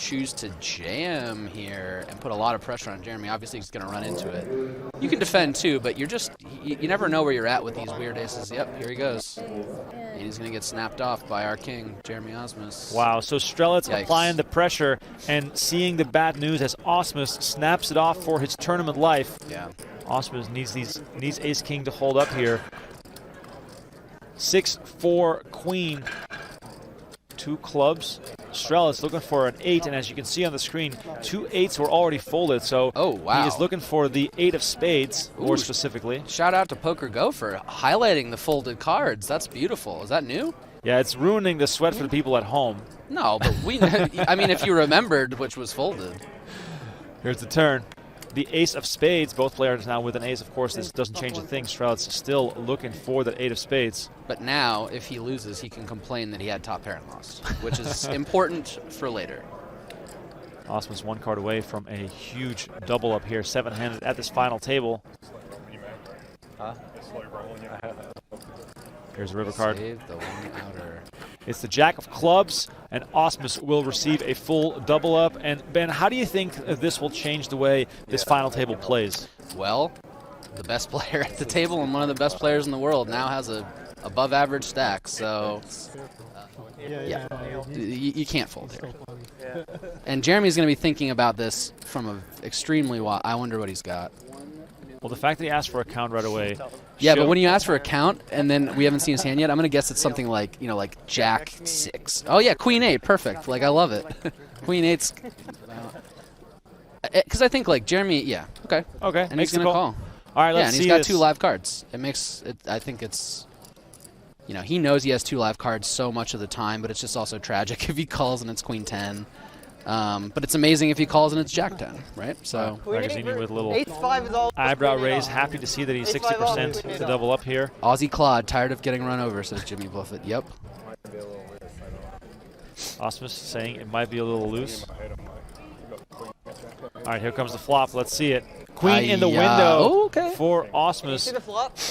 choose to jam here and put a lot of pressure on Jeremy. Obviously, he's going to run into it. You can defend, too, but you're just, you never know where you're at with these weird aces. Yep, here he goes. And he's going to get snapped off by our king, Jeremy Ausmus. Wow, so Strelitz applying the pressure and seeing the bad news as Ausmus snaps it off for his tournament life. Yeah. Ausmus needs ace-king to hold up here. 6-4 queen. 2 clubs. Strelitz looking for an 8, and as you can see on the screen, 2 8s were already folded, so he is looking for the 8 of spades, more specifically. Shout out to PokerGO for highlighting the folded cards. That's beautiful. Is that new? Yeah, it's ruining the sweat for the people at home. No, but I mean, if you remembered which was folded. Here's the turn. The ace of spades, both players now with an ace. Of course, this doesn't change a thing. Strelitz still looking for that 8 of spades. But now, if he loses, he can complain that he had top pair and lost, which is important for later. Ausmus 1 card away from a huge double up here, 7-handed at this final table. Here's the river card. Save the one outer. It's the jack of clubs, and Ausmus will receive a full double up. And Ben, how do you think this will change the way this final table plays? Well, the best player at the table and one of the best players in the world now has a above average stack, so yeah, you can't fold here. And Jeremy's going to be thinking about this from an extremely wide. I wonder what he's got. Well, the fact that he asked for a count right away. Yeah, but when you ask for a count and then we haven't seen his hand yet, I'm going to guess it's something like, you know, like Jack 6. Oh, yeah, Queen 8. Perfect. Like, I love it. Queen 8's. Because I think, like, Jeremy, yeah. Okay. Okay. And he's going to call. All right, let's see. Yeah, and he's got 2 live cards. It makes it, I think it's, you know, he knows he has 2 live cards so much of the time, but it's just also tragic if he calls and it's Queen 10. But it's amazing if he calls and it's Jack 10, right? So Ragozinni with a little eyebrow raise. Happy to see that he's 60% to double up here. Aussie Claude, tired of getting run over, says Jimmy Bluffett. Yep. Ausmus saying it might be a little loose. All right, here comes the flop. Let's see it. Queen in the window for Ausmus.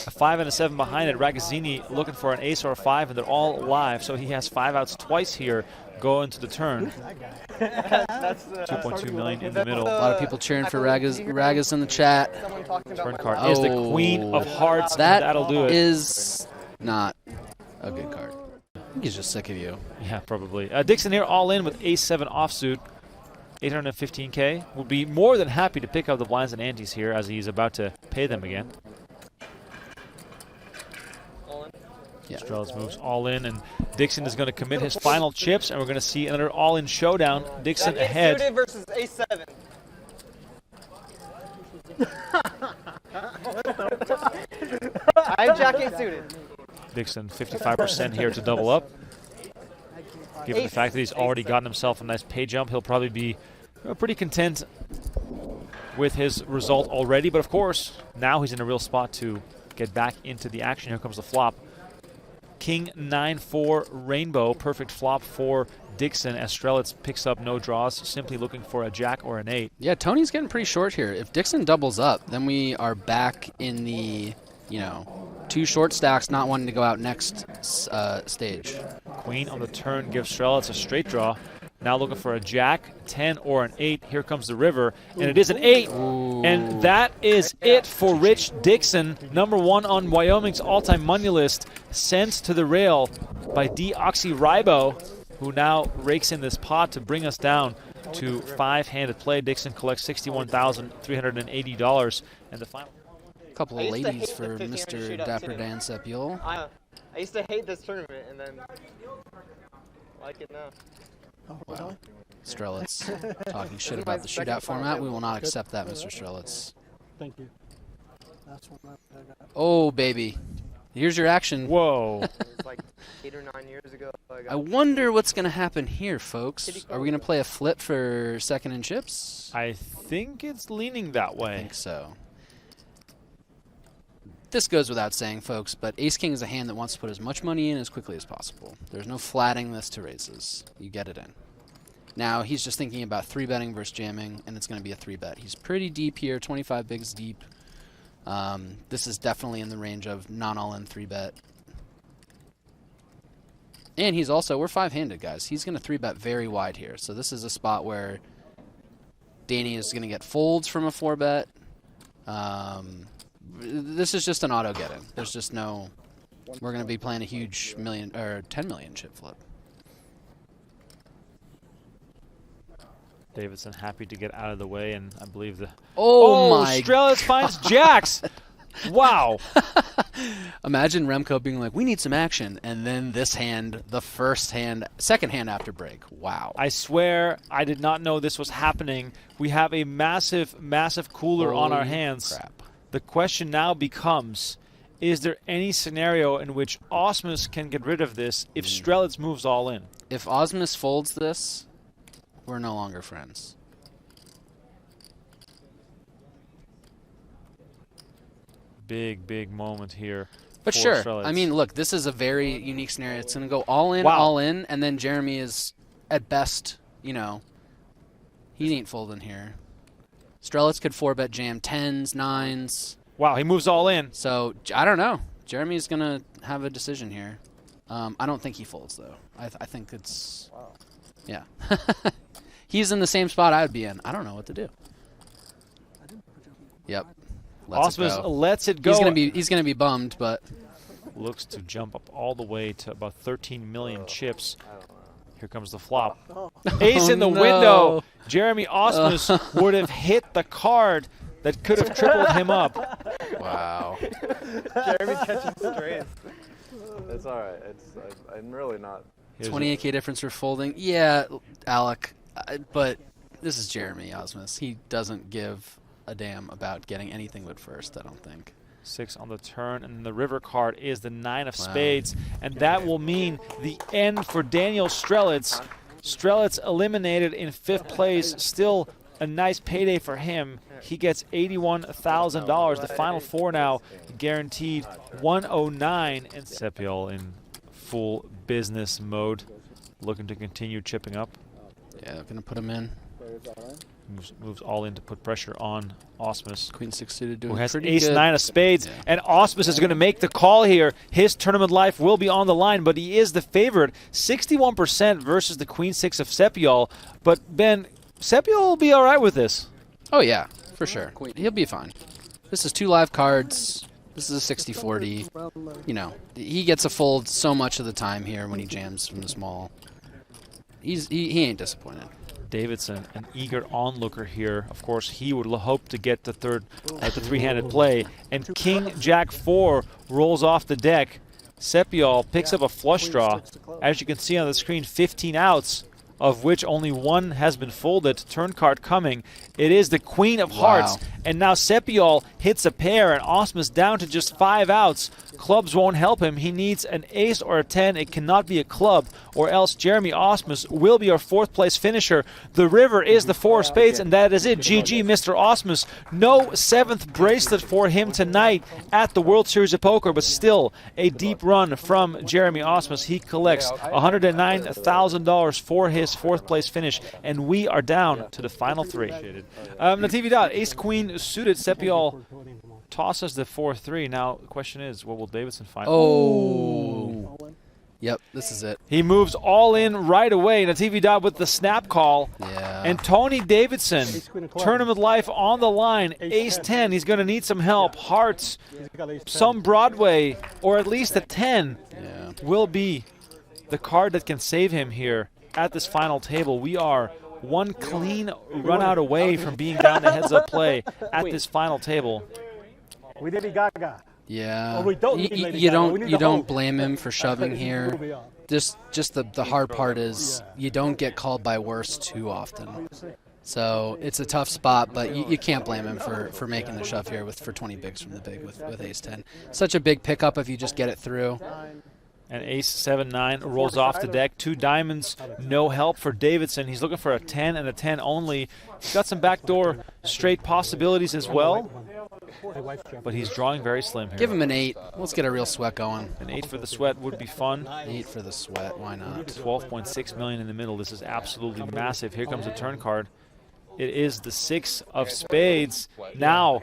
A 5 and a 7 behind it. Ragozinni looking for an ace or a 5, and they're all live. So he has 5 outs twice here going to the turn. 2.2 million in the middle. A lot of people cheering for Ragas in the chat. Turn card is the Queen of Hearts. That'll do it. That is not a good card. I think he's just sick of you. Yeah, probably. Dixon here all in with ace 7 offsuit. 815K. Will be more than happy to pick up the blinds and antes here as he's about to pay them again. Yeah. Strelitz moves all in, and Dixon is going to commit his final chips, and we're going to see another all-in showdown. Dixon ahead. Suited versus ace 7. I have Jack 8 suited. Dixon 55% here to double up. Given the fact that he's already gotten himself a nice pay jump, he'll probably be pretty content with his result already. But of course, now he's in a real spot to get back into the action. Here comes the flop. King 9-4 rainbow, perfect flop for Dixon as Strelitz picks up no draws, simply looking for a jack or an 8. Yeah, Tony's getting pretty short here. If Dixon doubles up, then we are back in the, you know, 2 short stacks not wanting to go out next stage. Queen on the turn gives Strelitz a straight draw. Now looking for a jack, 10 or an 8. Here comes the river, and it is an 8. Ooh. And that is it for Rich Dixon, #1 on Wyoming's all-time money list, sent to the rail by Deoxyribo, who now rakes in this pot to bring us down to 5-handed play. Dixon collects $61,380, and the final. Couple of ladies for Mr. Dapper Dan Sepiol. I used to hate this tournament, and then like it now. Wow. Strelitz talking shit about the shootout format. We will not accept that, Mr. Strelitz. Thank you. That's one I got. Oh, baby. Here's your action. Whoa. It's like 8 or 9 years ago. I wonder what's going to happen here, folks. Are we going to play a flip for second and chips? I think it's leaning that way. I think so. This goes without saying, folks, but Ace-King is a hand that wants to put as much money in as quickly as possible. There's no flatting this to raises. You get it in. Now, he's just thinking about 3-betting versus jamming, and it's going to be a 3-bet. He's pretty deep here, 25 bigs deep. This is definitely in the range of non-all-in 3-bet. And he's also, we're 5-handed, guys. He's going to 3-bet very wide here. So this is a spot where Danny is going to get folds from a 4-bet. This is just an auto get-in. There's just no, we're going to be playing a huge 10 million chip flip. Davidson happy to get out of the way, and I believe the... Oh my Strelitz finds jacks! Wow. Imagine Remco being like, we need some action. And then this hand, the second hand after break. Wow. I swear I did not know this was happening. We have a massive, massive cooler on our hands. Crap. The question now becomes, is there any scenario in which Ausmus can get rid of this if Strelitz moves all in? If Ausmus folds this, we're no longer friends. Big, big moment here. But for sure, Strelitz. I mean, look, this is a very unique scenario. It's going to go all in, and then Jeremy is, at best, you know, he ain't folding here. Strelitz could 4-bet jam 10s, 9s. Wow, he moves all in. So, I don't know. Jeremy's going to have a decision here. I don't think he folds, though. I think it's... Wow. Yeah. He's in the same spot I would be in. I don't know what to do. Yep. Ausmus lets it go. He's gonna be bummed, but looks to jump up all the way to about 13 million chips. Here comes the flop. Ace in the window. Jeremy Ausmus would have hit the card that could have tripled him up. Wow. Jeremy catching straight. It's all right. I'm really not. 28K difference for folding. Yeah, Alec, but this is Jeremy Ausmus. He doesn't give a damn about getting anything but first, I don't think. 6 on the turn, and the river card is the 9 of spades, and that will mean the end for Daniel Strelitz. Strelitz eliminated in 5th place. Still a nice payday for him. He gets $81,000. The final 4 now guaranteed 109, and Sepiol in full business mode, looking to continue chipping up. Yeah, gonna put him in. Moves all in to put pressure on Ausmus. Queen 6 suited doing who has pretty ace good. 9 of spades, and Ausmus is going to make the call here. His tournament life will be on the line, but he is the favorite. 61% versus the Queen 6 of Sepiol. But Ben, Sepiol will be all right with this. Oh yeah, for sure. He'll be fine. This is 2 live cards. This is a 60-40. You know, he gets a fold so much of the time here when he jams from the small. He ain't disappointed. Davidson, an eager onlooker here. Of course, he would hope to get the three-handed play. And King Jack 4 rolls off the deck. Sepiol picks up a flush draw. As you can see on the screen, 15 outs, of which only 1 has been folded. Turn card coming. It is the Queen of Hearts. And now Sepiol hits a pair, and Ausmus down to just 5 outs. Clubs won't help him. He needs an ace or a 10. It cannot be a club, or else Jeremy Ausmus will be our 4th place finisher. The river is the 4 of spades, and that is it. GG, Mr. Ausmus. No 7th bracelet for him tonight at the World Series of Poker, but still a deep run from Jeremy Ausmus. He collects $109,000 for his 4th place finish, and we are down to the final 3. Natividad, ace queen suited. Sepiol tosses the 4-3. Now the question is, what will Davidson find? Oh. Yep, this is it. He moves all in right away. Natividad with the snap call. Yeah. And Tony Davidson, tournament life on the line. Ace 10, he's going to need some help. Hearts, some Broadway, or at least a 10 will be the card that can save him here at this final table. We are 1 clean run out away from being down the heads-up play at this final table. We did it, Gaga. Yeah. We don't need Lady Gaga. We need You the whole. don't blame him for shoving here. Just the hard part is you don't get called by worse too often. So it's a tough spot, but you can't blame him for making the shove here for 20 bigs from the big with ace 10. Such a big pickup if you just get it through. And ace 7-9 rolls off the deck. 2 diamonds, no help for Davidson. He's looking for a 10 and a 10 only. He's got some backdoor straight possibilities as well, but he's drawing very slim here. Give him an 8. Let's get a real sweat going. An 8 for the sweat would be fun. 8 for the sweat, why not? 12.6 million in the middle. This is absolutely massive. Here comes a turn card. It is the 6 of spades. Now,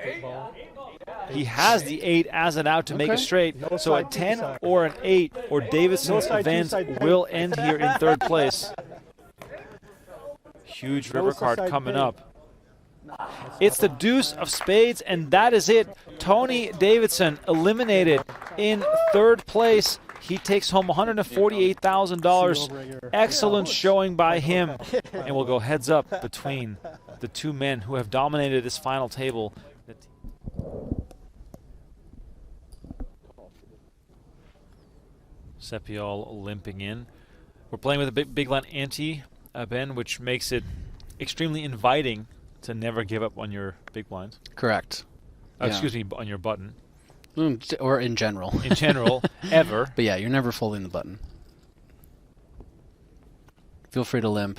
He has the 8 as an out to make a straight. No So a side 10 2-side. or an 8 or Davidson's No side event 2-side will end here in third place. Huge river card side coming big. up. It's the deuce of spades, and that is it. Tony Davidson eliminated in third place. He takes home $148,000. Excellent showing by him. And we'll go heads up between the two men who have dominated this final table. Sepiol limping in. We're playing with a big line ante, Ben, which makes it extremely inviting to never give up on your big blinds. Correct. Yeah. Excuse me, on your button. Or in general. In general, ever. But yeah, you're never folding the button. Feel free to limp.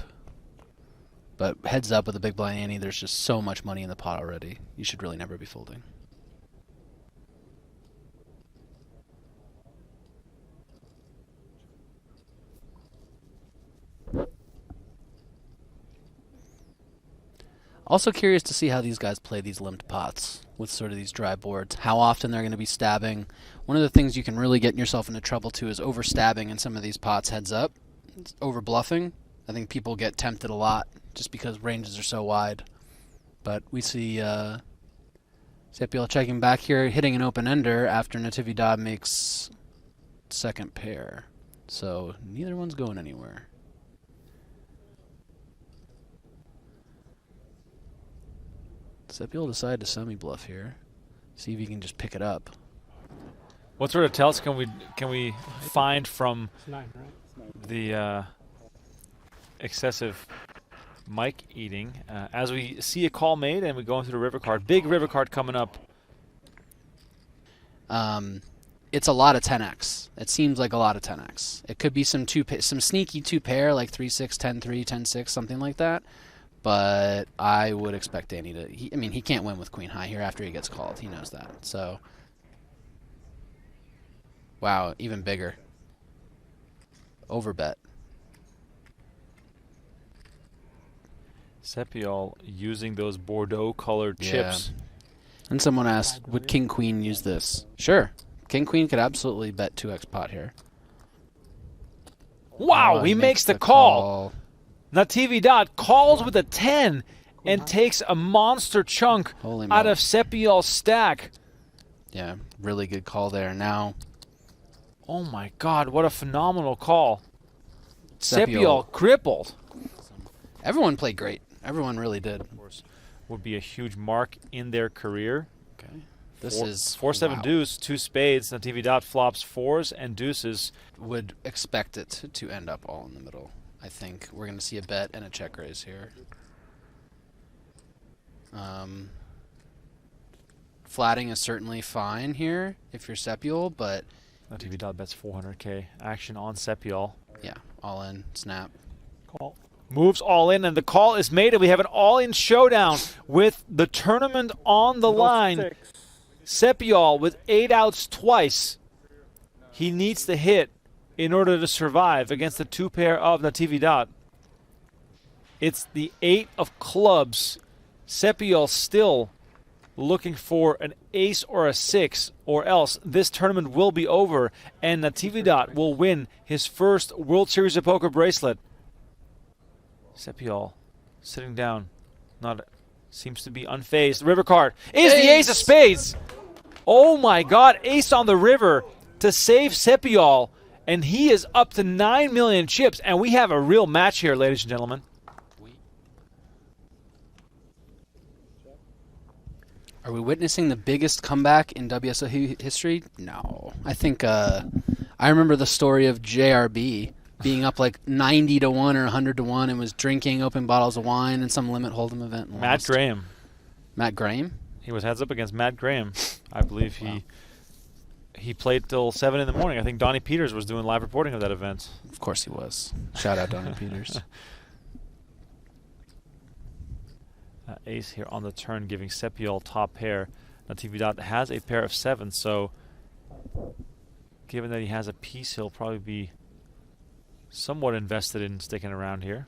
But heads up with a big blind ante, there's just so much money in the pot already. You should really never be folding. Also curious to see how these guys play these limped pots with sort of these dry boards. How often they're going to be stabbing. One of the things you can really get yourself into trouble too is overstabbing in some of these pots heads up. It's over bluffing. I think people get tempted a lot just because ranges are so wide. But we see Sepiol checking back here, hitting an open-ender after Natividad makes second pair. So neither one's going anywhere. Sepiol decided to semi-bluff here. See if he can just pick it up. What sort of tells can we find from It's 9, right? the excessive mic eating as we see a call made and we go into the river card? Big river card coming up. It's a lot of 10x. It seems like a lot of 10x. It could be some sneaky 2-pair like 3-6, 10-3, 10-6, something like that. But I would expect Danny to... he can't win with queen high here after he gets called. He knows that. So, wow, even bigger. Overbet. Sepiol using those Bordeaux-colored chips. And someone asked, would king queen use this? Sure. King queen could absolutely bet 2x pot here. Wow, he makes the call. Natividad calls with a 10 and takes a monster chunk out of Sepiol's stack. Yeah, really good call there. Now, oh my God, what a phenomenal call. Sepiol Sepiol crippled. Everyone played great. Everyone really did. Of course, would be a huge mark in their career. Okay. This is 4-7 deuce, 2 spades. Natividad flops 4s and deuces. Would expect it to end up all in the middle. I think we're going to see a bet and a check raise here. Flatting is certainly fine here if you're Sepiol, but... Natividad bets 400K. Action on Sepiol. Yeah, all in, snap. Call. Moves all in, and the call is made, and we have an all-in showdown with the tournament on the line. 6. Sepiol with 8 outs twice. He needs to hit in order to survive against the 2-pair of Natividad. It's the 8 of clubs. Sepiol still looking for an ace or a 6, or else this tournament will be over, and Natividad will win his first World Series of Poker bracelet. Sepiol sitting down, seems to be unfazed. River card is the ace of spades. Oh my God, ace on the river to save Sepiol. And he is up to 9 million chips, and we have a real match here, ladies and gentlemen. Are we witnessing the biggest comeback in WSOP history? No. I think I remember the story of JRB being up like 90 to 1 or 100 to 1 and was drinking open bottles of wine in some limit hold'em event. And Matt lost. Graham. Matt Graham? He was heads up against Matt Graham. I believe he played till 7 in the morning. I think Donnie Peters was doing live reporting of that event. Of course he was. Shout out Donnie Peters. Ace here on the turn, giving Sepiol top pair. Natividad has a pair of 7, so given that he has a piece, he'll probably be somewhat invested in sticking around here.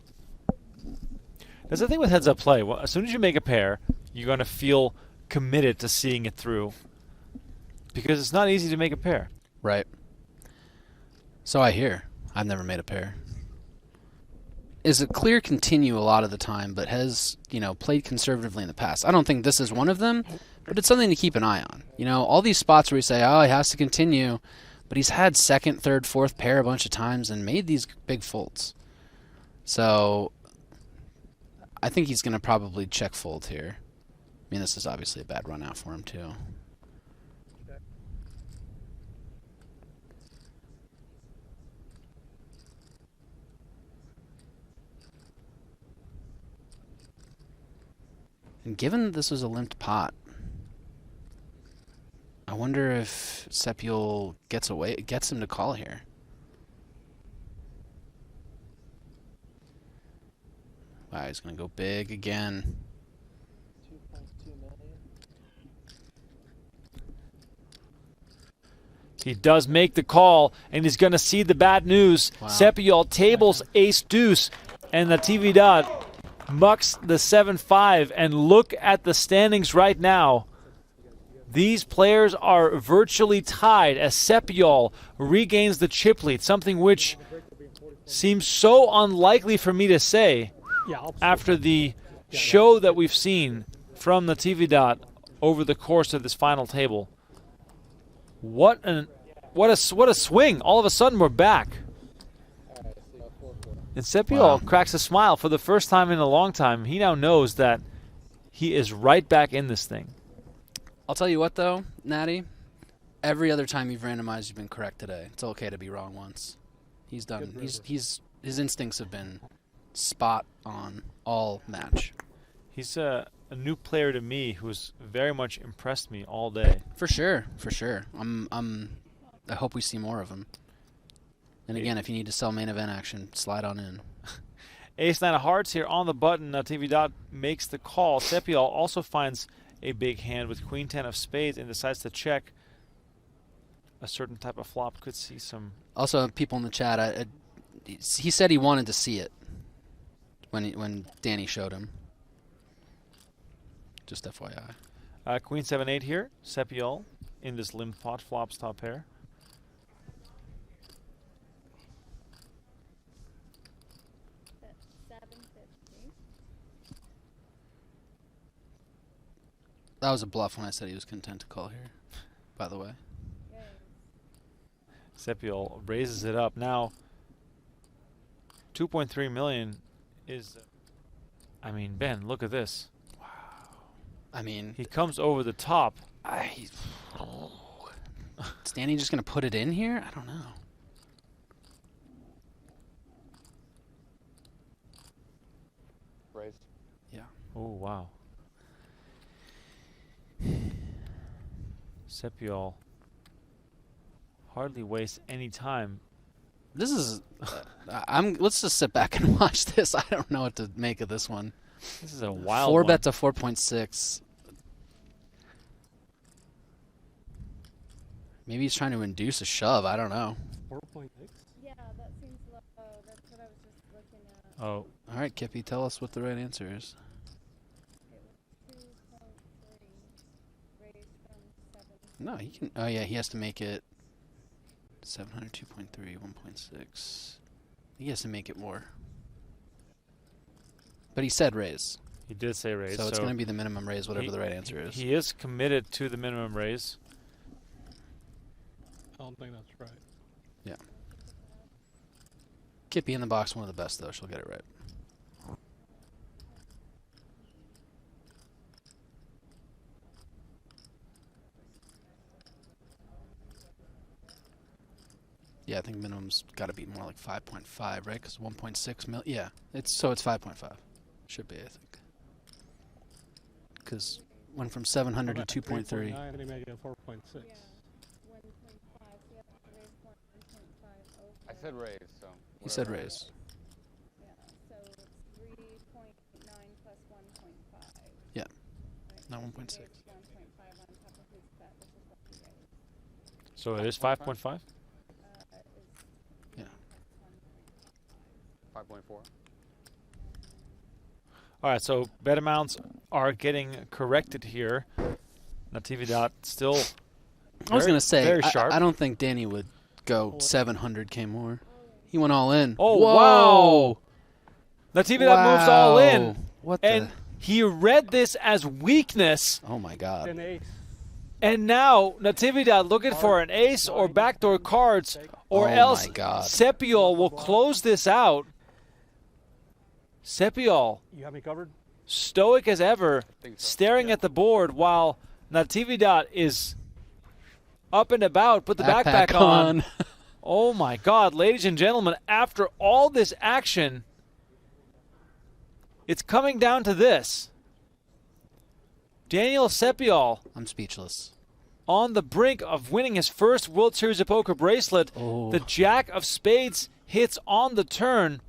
There's the thing with heads-up play. Well, as soon as you make a pair, you're going to feel committed to seeing it through. because it's not easy to make a pair. Right. So I hear. I've never made a pair. Is a clear continue a lot of the time, but has, played conservatively in the past. I don't think this is one of them, but it's something to keep an eye on. All these spots where you say, oh, he has to continue, but he's had second, third, fourth pair a bunch of times and made these big folds. So I think he's going to probably check fold here. I mean, this is obviously a bad run out for him, too. And given that this was a limped pot, I wonder if Sepiol gets him to call here. Wow, he's going to go big again. 2.2 million. He does make the call, and he's going to see the bad news. Wow. Sepiol tables ace-deuce, and Natividad mucks the 7-5. And look at the standings right now. These players are virtually tied as Sepiol regains the chip lead, something which seems so unlikely for me to say after the show that we've seen from Natividad over the course of this final table. What a swing! All of a sudden we're back. And Sepiol cracks a smile for the first time in a long time. He now knows that he is right back in this thing. I'll tell you what, though, Natty. Every other time you've randomized, you've been correct today. It's okay to be wrong once. He's done. His instincts have been spot on all match. He's a new player to me who's very much impressed me all day. For sure, for sure. I hope we see more of him. And again, if you need to sell main event action, slide on in. Ace-9 of hearts here on the button. Natividad makes the call. Sepiol also finds a big hand with Queen-10 of spades and decides to check. A certain type of flop could see some. Also, people in the chat, he said he wanted to see it when Danny showed him. Just FYI. Queen 7-8 here. Sepiol in this limp pot, flops top pair. That was a bluff when I said he was content to call here, by the way. Sepiol raises it up. Now, 2.3 million is, I mean, Ben, look at this. Wow. I mean, he comes over the top. Is Danny just going to put it in here? I don't know. Raise. Yeah. Oh, wow. Sepiol hardly wastes any time. This is let's just sit back and watch this. I don't know what to make of this one. This is a wild 4-bet to 4.6. Maybe he's trying to induce a shove. I don't know. 4.6? Yeah, that seems low. That's what I was just looking at. Oh. All right, Kippy, tell us what the right answer is. It was 2.3 raised from 7. No, he can. Oh, yeah, he has to make it 700, 2.3, 1.6. He has to make it more. But he said raise. He did say raise. So it's going to be the minimum raise, whatever the right answer is. He is committed to the minimum raise. I don't think that's right. Yeah. Kippy in the box, one of the best, though. She'll get it right. Yeah, I think minimum's got to be more like 5.5, right? Because 1.6 mil. Yeah, it's 5.5. Should be, I think. Because went from 700 to 2.3. 3.9, and he made it 4.6. Yeah, 1.5. You have to raise 1.5. I said raise, so. He said raise. Yeah, so it's 3.9 plus 1.5. Yeah, Right? not So 1.6. he raised 1.5 on top of his bet, which is what he raised. So it is 5.5? Yeah. 5.4. All right, so bet amounts are getting corrected here. Natividad still I was going to say, very sharp. I don't think Danny would go 700K more. He went all in. Oh, Whoa. wow. Natividad moves all in. What And he read this as weakness. Oh, my God. An ace. And now Natividad looking for an ace or backdoor cards, or Oh else my God. Sepiol will close this out. Sepiol, You have me covered? stoic as ever, staring at the board while Natividad is up and about. Put the backpack on. Oh my God, ladies and gentlemen, after all this action, it's coming down to this. Daniel Sepiol I'm speechless. on the brink of winning his first World Series of Poker bracelet. Oh. The Jack of Spades hits on the turn.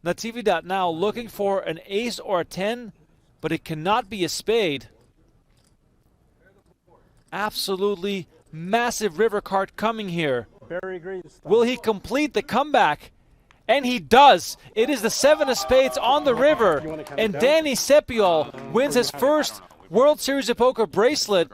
Natividad now looking for an ace or a 10, but it cannot be a spade. Absolutely massive river cart coming here. Barry agrees. Will he complete the comeback? And he does. It is the 7 of spades on the river. And Danny Sepiol wins his first World Series of Poker bracelet